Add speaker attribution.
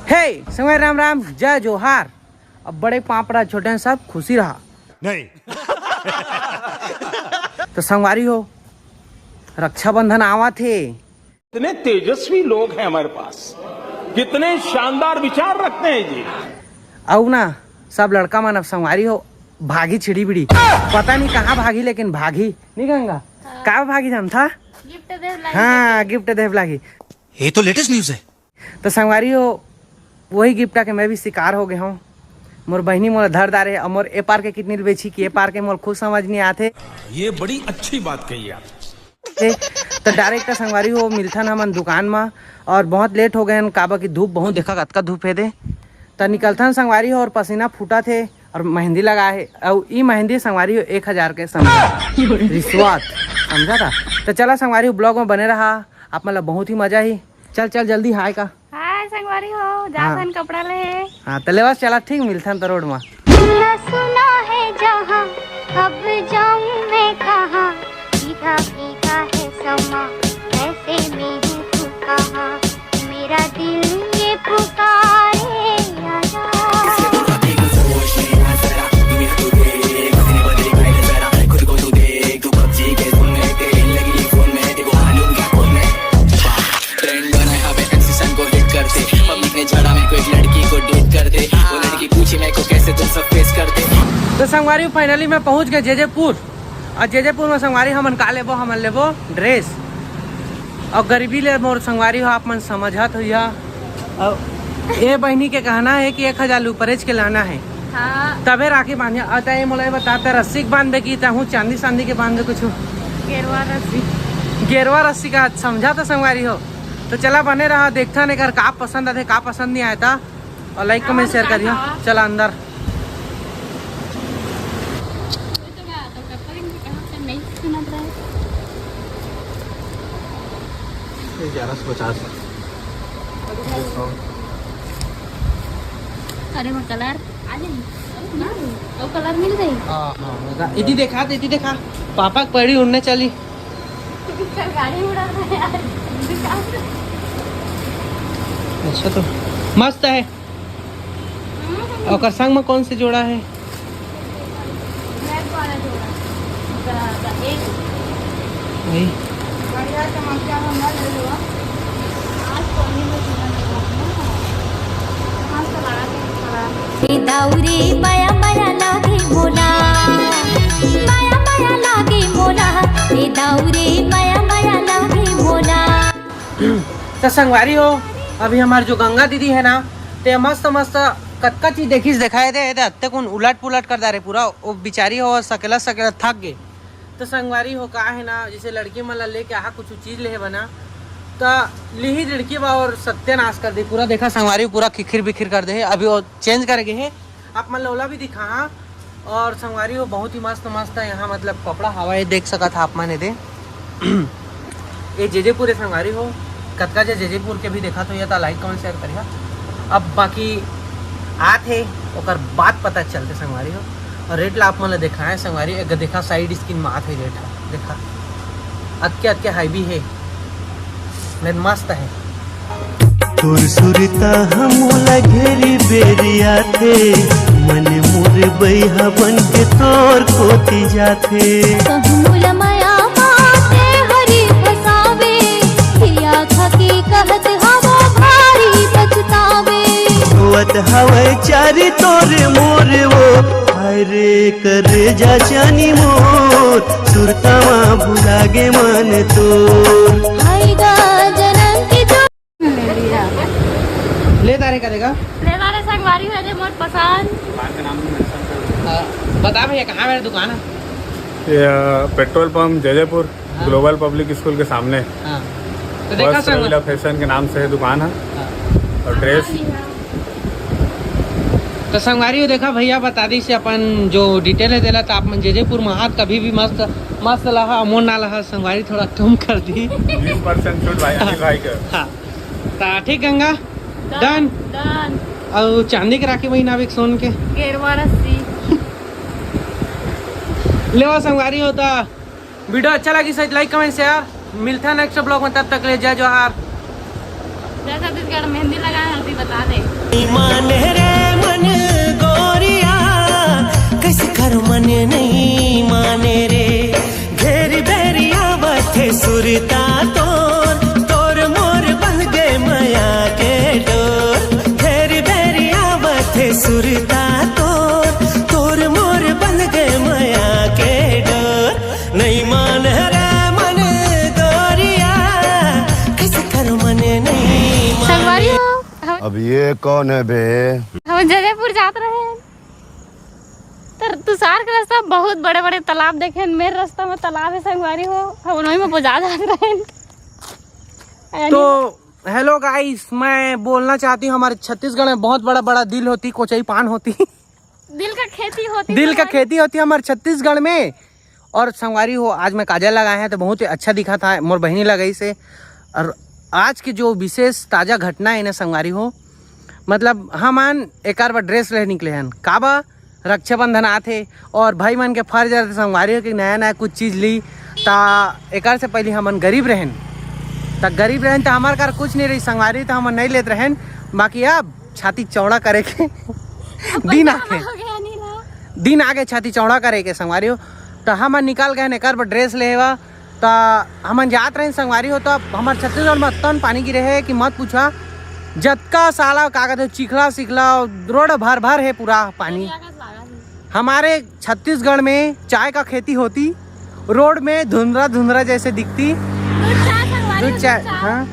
Speaker 1: हे संगवारी राम राम जय जोहार। अब बड़े पापड़ा छोटे हैं सब खुशी रहा
Speaker 2: नहीं।
Speaker 1: तो संगवारी हो रक्षाबंधन आवा थे।
Speaker 3: कितने तेजस्वी लोग हैं हमारे पास, कितने शानदार विचार रखते हैं जी।
Speaker 1: अब ना सब लड़का मन अब संगवारी हो भागी छिड़ी बिड़ी, पता नहीं कहाँ भागी लेकिन भागी नहीं गंगा। कहाँ भागी जान था?
Speaker 4: गिफ्ट दे लागी।
Speaker 1: हाँ गिफ्ट देव लागी।
Speaker 2: ये तो लेटेस्ट न्यूज है।
Speaker 1: तो संगवारी हो वही गिफ्ट के मैं भी शिकार हो गया हूँ। मोर बहनी मोर धर दारे और मोर ए पार के कितनी बेची कि ए पार के मोर खुद समझ नहीं आते।
Speaker 3: ये बड़ी अच्छी बात कही आप।
Speaker 1: तो डायरेक्ट संगवारी हो मिलथन हमन दुकान में और बहुत लेट हो गए काबा की धूप बहुत देखा कतका धूप है दे। तो निकलथन संगवारी हो और पसीना फूटा थे और मेहंदी लगा है और ई मेहंदी संगवारी हो 1000 के समझा रिश्वत समझा था। तो चला संगवारी ब्लॉग में बने रहा आप मतलब बहुत ही मजा ही। चल चल जल्दी हाय का
Speaker 4: हाय संगवारी हो जासन कपड़ा ले।
Speaker 1: हाँ तो लेवा चला ठीक मिलथन तो रोड में।
Speaker 5: सुना है जहाँ अब जाऊँ मैं कहाँ, फीका फीका है समा ऐसे में हूँ तू कहाँ, मेरा दिल ये पुकारे आजा।
Speaker 1: तो संगवारी फाइनली मैं पहुंच गए जयपुर और जयपुर में संगवारी हमन का लेबो हमन लेबो ड्रेस और गरीबी ले मोर संगवारी हो आप मन समझत हो या। और ये बहनी के कहना है कि 1000 ऊपरेज के लाना है।
Speaker 4: हाँ
Speaker 1: तबे राखी बांधिया आता है मोला बताते रस्सी बांध दे की चाहूँ चांदी सांदी के बांध दे कुछ गेरवा रस्सी का समझा तो संगवारी हो। तो चला बने रहा देखता नहीं कर का पसंद आते का पसंद नहीं आया और लाइक कमेंट शेयर करिए। चला अंदर
Speaker 4: अरे वो कलर वो कलर मिल गई।
Speaker 1: इति देखा पापा पड़ी उड़ने चली।
Speaker 4: गाड़ी उड़ा रहा है यार।
Speaker 1: अच्छा तो मस्त है। और संग में कौन से जोड़ा है? वही
Speaker 5: दाऊरे माया माया लागे मोला, माया माया लागे मोला, दाऊरे माया माया लागे मोला।
Speaker 1: तो संगवारी हो अभी हमारी जो गंगा दीदी है ना ते मस्त मस्त कतका चीज दिखाए दे अत्ते कौन उलट पुलट कर दा रहे पूरा वो बिचारी हो सकेला थक गए। तो संगवारी हो का है ना जैसे लड़की मला लेके आहा कुछ चीज ले बना तो ली लड़की बा और सत्यानाश कर दे पूरा। देखा संगवारी पूरा खिखिर बिखिर कर दे। अभी वो चेंज कर गए है आप मतलब ओला भी दिखा। और संगवारी हो बहुत ही मस्त मस्त है यहाँ मतलब कपड़ा हवा देख सका था आप मैंने दे। ये जयपुर है संगवारी हो कतका जयपुर के भी देखा तो ये लाइक कमेंट शेयर करिए। अब बाकी आते ओकर बात पता चलते संगवारी हो। और रेट ला आप मतलब देखा है संगवारी अगर देखा साइड स्किन में आते रेट है देखा अतके हाईवी है लेकिन मस्त है।
Speaker 6: तोर सुरता हमोला घेरी बेरिया थे मन मोर बैहा बन के तोर कोती जाथे।
Speaker 5: कहमुला माया माते हरी फसावे, हिया खकी कहत हवा भारी पछतावे।
Speaker 6: होवत हवै चारी तोर मोर वो हाय रे करे जा जानी मोर सुरतावा भुलागे मन तोर।
Speaker 5: हाय गा जनम की जो
Speaker 1: ले तारे करेगा
Speaker 4: ले वाले संगवारी है जो मोर पसंद।
Speaker 1: बता भैया कहाँ मेरी दुकान है?
Speaker 7: Petrol pump Jaipur global public school के सामने।
Speaker 1: हाँ तो देखा संगवारी
Speaker 7: फैशन के नाम से है दुकान है और ड्रेस।
Speaker 1: तो संगवारी देखा भैया बता दी से अपन जो डिटेल है देला तो आप मन जयपुर में हाथ कभी भी मस्त मस्त लहा अमोन ना लहा संगवारी थोड़ा कम कर दी
Speaker 7: 20% छूट भाई का।
Speaker 1: हाँ तो ठीक गंगा डन। और चांदी के राखी महीना भी सोन के
Speaker 4: गेरवा रस्सी
Speaker 1: ले संगवारी होता। वीडियो अच्छा लगी सच लाइक कमेंट शेयर मिलता है नेक्स्ट ब्लॉग में, तब तक ले जय जोहार।
Speaker 4: जय छत्तीसगढ़ मेहंदी लगाए हल्दी बता दे।
Speaker 6: माने रे मन गोरिया कैसे कर मन नहीं माने रे, घेरी बेरिया बथे सुरता तोर मोर बन गए माया के डोर, घेरी बेरिया बथे सुरता तोर मोर बन गए माया के डोर, नहीं मान रे मन गोरिया कैसे कर मन नहीं
Speaker 4: संगवारी हो
Speaker 8: अब ये कौन है बे?
Speaker 4: हम जयपुर जाते रहे तर तुषार के रास्ता बहुत बड़े बड़े तालाब देखे, मेरे रास्ता में तालाब है संगवारी हो, हम वहीं में पहुंचा जा रहे।
Speaker 1: तो हेलो गाइस, मैं बोलना चाहती हूँ हमारे छत्तीसगढ़ में बहुत बड़ा बड़ा दिल होती, कोचई पान होती,
Speaker 4: दिल का खेती होती,
Speaker 1: दिल का खेती होती है हमारे छत्तीसगढ़ में। और संगवारी हो आज मैं काजल लगाए हैं तो बहुत ही अच्छा दिखा था, मोर बहनी लगाई से। और आज की जो विशेष ताज़ा घटना है ना संगवारी हो, मतलब हम एक बार ड्रेस रह निकले हैं काबा रक्षाबंधन आते और भाई मन के फर्ज रहते संगवारी हो कि नया नया कुछ चीज़ ली ता एक से पहले हमन गरीब रहन, तो गरीब रहन तो हमारे कार कुछ नहीं रही संगवारी, तो हम नहीं लेते रहन। बाकी अब छाती चौड़ा करे के दिन आगे छाती चौड़ा करे के संगवारी हो, तो हम निकाल गए एक बार ड्रेस ले हुआ, तो हम जात रहे संगवारी हो। तो हमारे छत्तीसगढ़ में इतना पानी गिरे है कि मत पूछा, जतका साला कागज है चिखला सिखला रोड भर भर है पूरा पानी। हमारे छत्तीसगढ़ में चाय का खेती होती, रोड में धुंधला धुंधला जैसे दिखती, दूध चाय हाँ